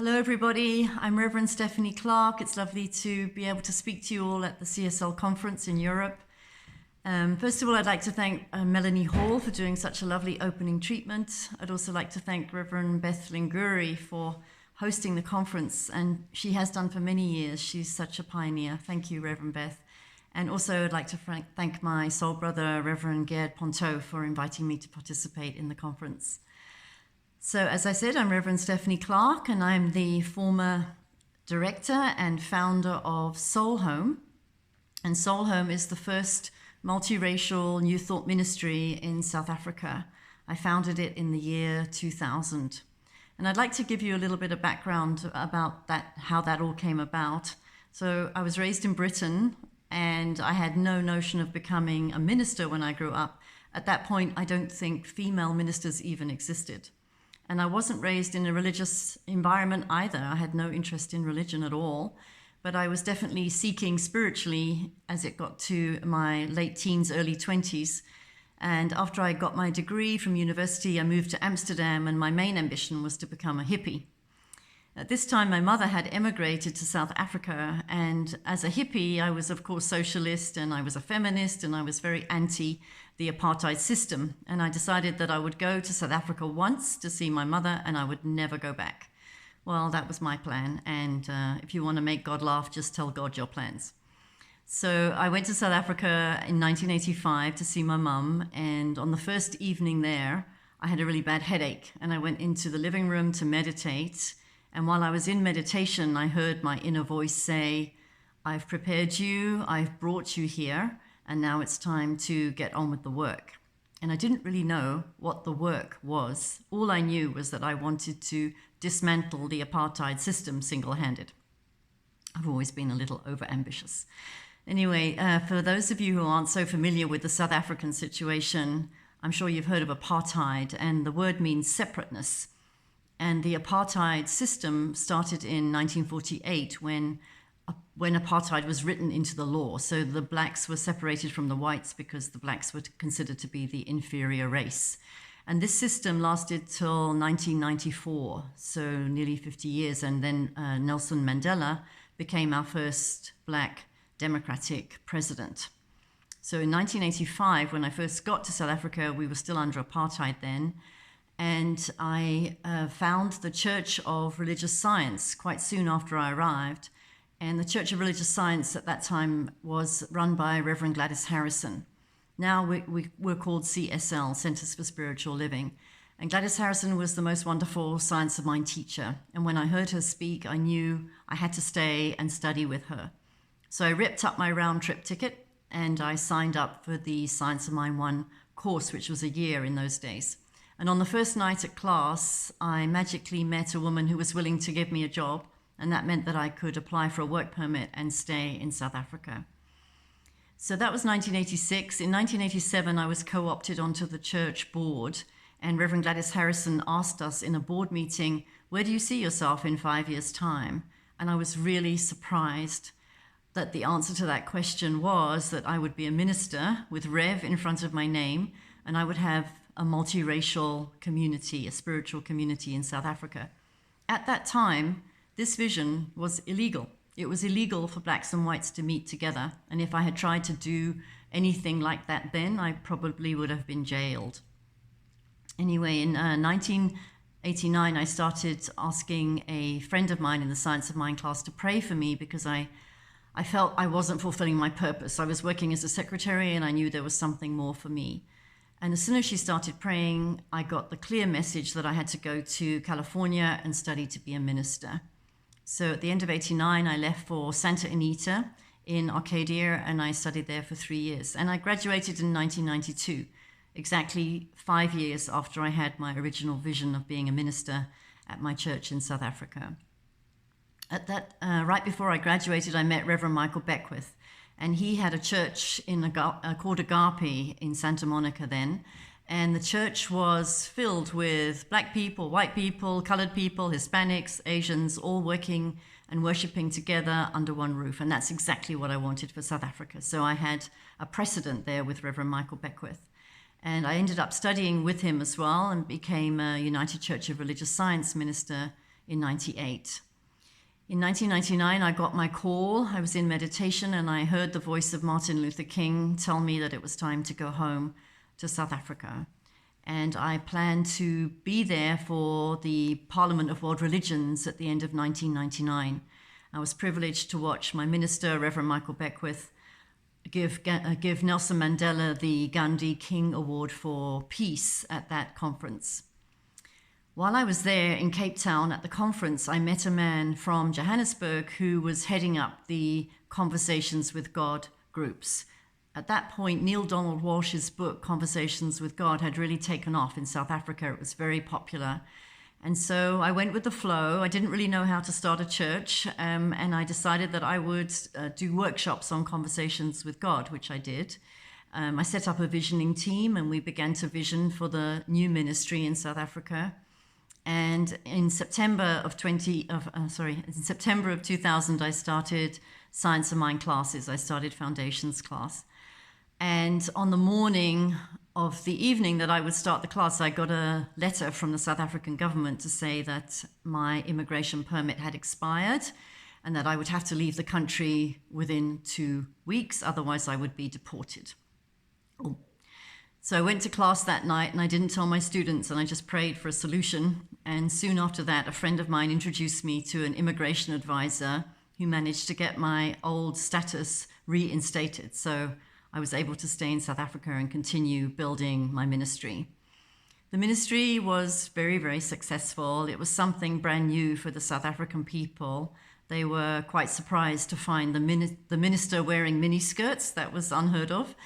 Hello, everybody. I'm Reverend Stephanie Clarke. It's lovely to be able to speak to you all at the CSL conference in Europe. First of all, I'd like to thank Melanie Hall for doing such a lovely opening treatment. I'd also like to thank Reverend Beth Linguri for hosting the conference, and she has done for many years. She's such a pioneer. Thank you, Reverend Beth. And also, I'd like to thank my soul brother, Reverend Gerd Ponto, for inviting me to participate in the conference. So, as I said, I'm Reverend Stephanie Clarke, and I'm the former director and founder of Soul Home. And Soul Home is the first multiracial New Thought ministry in South Africa. I founded it in the year 2000. And I'd like to give you a little bit of background about that, how that all came about. So I was raised in Britain, and I had no notion of becoming a minister when I grew up. At that point, I don't think female ministers even existed. And I wasn't raised in a religious environment either. I had no interest in religion at all. But I was definitely seeking spiritually as it got to my late teens, early 20s. And after I got my degree from university, I moved to Amsterdam, and my main ambition was to become a hippie. At this time, my mother had emigrated to South Africa, and as a hippie, I was, of course, socialist, and I was a feminist, and I was very anti the apartheid system. And I decided that I would go to South Africa once to see my mother, and I would never go back. Well, that was my plan, and if you want to make God laugh, just tell God your plans. So I went to South Africa in 1985 to see my mum, and on the first evening there, I had a really bad headache, and I went into the living room to meditate. And while I was in meditation, I heard my inner voice say, "I've prepared you, I've brought you here, and now it's time to get on with the work." And I didn't really know what the work was. All I knew was that I wanted to dismantle the apartheid system single-handed. I've always been a little overambitious. Anyway, for those of you who aren't so familiar with the South African situation, I'm sure you've heard of apartheid, and the word means separateness. And the apartheid system started in 1948 when apartheid was written into the law. So the blacks were separated from the whites because the blacks were considered to be the inferior race. And this system lasted till 1994, so nearly 50 years. And then Nelson Mandela became our first black democratic president. So in 1985, when I first got to South Africa, we were still under apartheid then. And I found the Church of Religious Science quite soon after I arrived. And the Church of Religious Science at that time was run by Reverend Gladys Harrison. Now we're called CSL, Centers for Spiritual Living. And Gladys Harrison was the most wonderful Science of Mind teacher. And when I heard her speak, I knew I had to stay and study with her. So I ripped up my round trip ticket and I signed up for the Science of Mind 1 course, which was a year in those days. And on the first night at class, I magically met a woman who was willing to give me a job, and that meant that I could apply for a work permit and stay in South Africa. So that was 1986. In 1987, I was co-opted onto the church board, and Reverend Gladys Harrison asked us in a board meeting, "Where do you see yourself in 5 years' time?" And I was really surprised that the answer to that question was that I would be a minister with Rev in front of my name, and I would have a multiracial community, a spiritual community in South Africa. At that time, this vision was illegal. It was illegal for blacks and whites to meet together. And if I had tried to do anything like that then, I probably would have been jailed. Anyway, in 1989, I started asking a friend of mine in the Science of Mind class to pray for me because I felt I wasn't fulfilling my purpose. I was working as a secretary and I knew there was something more for me. And as soon as she started praying, I got the clear message that I had to go to California and study to be a minister. So at the end of 89, I left for Santa Anita in Arcadia, and I studied there for 3 years. And I graduated in 1992, exactly 5 years after I had my original vision of being a minister at my church in South Africa. Right before I graduated, I met Reverend Michael Beckwith. And he had a church called Agape in Santa Monica then. And the church was filled with black people, white people, colored people, Hispanics, Asians, all working and worshiping together under one roof. And that's exactly what I wanted for South Africa. So I had a precedent there with Reverend Michael Beckwith. And I ended up studying with him as well and became a United Church of Religious Science minister in 98. In 1999, I got my call. I was in meditation and I heard the voice of Martin Luther King tell me that it was time to go home to South Africa. And I planned to be there for the Parliament of World Religions at the end of 1999. I was privileged to watch my minister, Reverend Michael Beckwith, give Nelson Mandela the Gandhi King Award for Peace at that conference. While I was there in Cape Town at the conference, I met a man from Johannesburg who was heading up the Conversations with God groups. At that point, Neil Donald Walsh's book, Conversations with God, had really taken off in South Africa. It was very popular. And so I went with the flow. I didn't really know how to start a church, and I decided that I would do workshops on Conversations with God, which I did. I set up a visioning team, and we began to vision for the new ministry in South Africa. And in September of 2000, I started Science of Mind classes. I started Foundations class. And on the morning of the evening that I would start the class, I got a letter from the South African government to say that my immigration permit had expired and that I would have to leave the country within 2 weeks, otherwise I would be deported. Oh. So I went to class that night and I didn't tell my students and I just prayed for a solution. And soon after that, a friend of mine introduced me to an immigration advisor who managed to get my old status reinstated. So I was able to stay in South Africa and continue building my ministry. The ministry was very, very successful. It was something brand new for the South African people. They were quite surprised to find the minister wearing miniskirts. That was unheard of.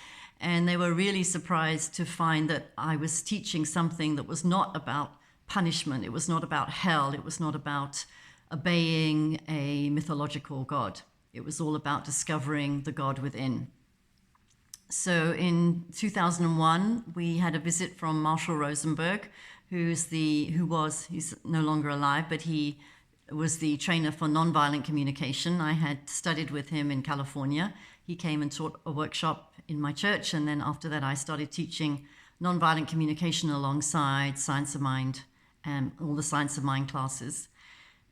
And they were really surprised to find that I was teaching something that was not about punishment. It was not about hell. It was not about obeying a mythological God. It was all about discovering the God within. So in 2001, we had a visit from Marshall Rosenberg, he's no longer alive, but he was the trainer for nonviolent communication. I had studied with him in California. He came and taught a workshop in my church, and then after that I started teaching nonviolent communication alongside Science of Mind and all the Science of Mind classes.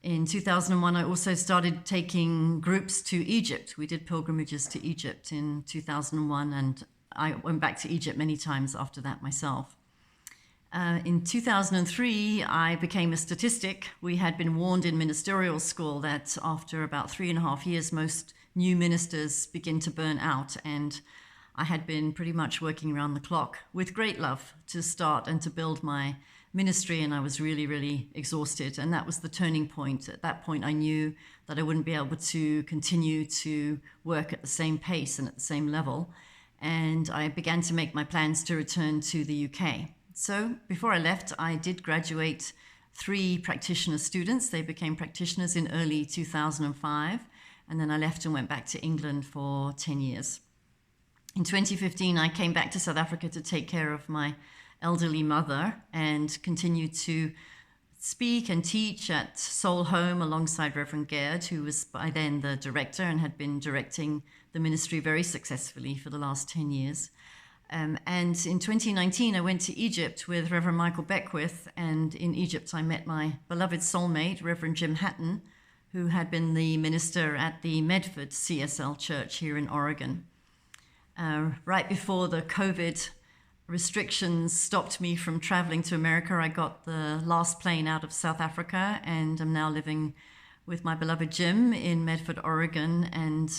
In 2001, I also started taking groups to Egypt. We did pilgrimages to Egypt in 2001, and I went back to Egypt many times after that myself. In 2003, I became a statistic. We had been warned in ministerial school that after about 3.5 years, most new ministers begin to burn out, and I had been pretty much working around the clock with great love to start and to build my ministry, and I was really, really exhausted, and that was the turning point. At that point, I knew that I wouldn't be able to continue to work at the same pace and at the same level, and I began to make my plans to return to the UK. So before I left, I did graduate 3 practitioner students. They became practitioners in early 2005, and then I left and went back to England for 10 years. In 2015, I came back to South Africa to take care of my elderly mother and continued to speak and teach at Soul Home alongside Reverend Gerd, who was by then the director and had been directing the ministry very successfully for the last 10 years. And in 2019, I went to Egypt with Reverend Michael Beckwith, and in Egypt I met my beloved soulmate, Reverend Jim Hatton, who had been the minister at the Medford CSL Church here in Oregon. Right before the COVID restrictions stopped me from traveling to America, I got the last plane out of South Africa, and I'm now living with my beloved Jim in Medford, Oregon. And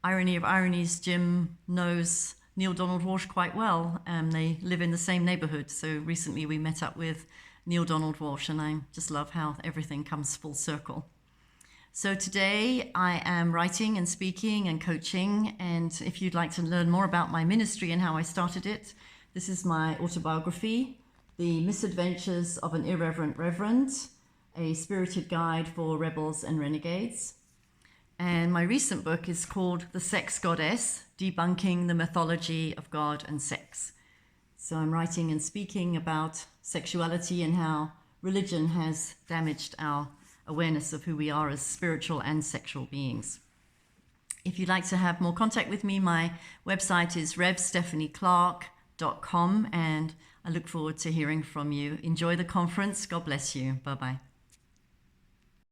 irony of ironies, Jim knows Neil Donald Walsh quite well. They live in the same neighborhood. So recently we met up with Neil Donald Walsh, and I just love how everything comes full circle. So today I am writing and speaking and coaching, and if you'd like to learn more about my ministry and how I started it, this is my autobiography, The Misadventures of an Irreverent Reverend, a spirited guide for rebels and renegades. And my recent book is called The Sex Goddess, Debunking the Mythology of God and Sex. So I'm writing and speaking about sexuality and how religion has damaged our awareness of who we are as spiritual and sexual beings. If you'd like to have more contact with me, my website is revstephanieclarke.com, and I look forward to hearing from you. Enjoy the conference. God bless you. Bye-bye.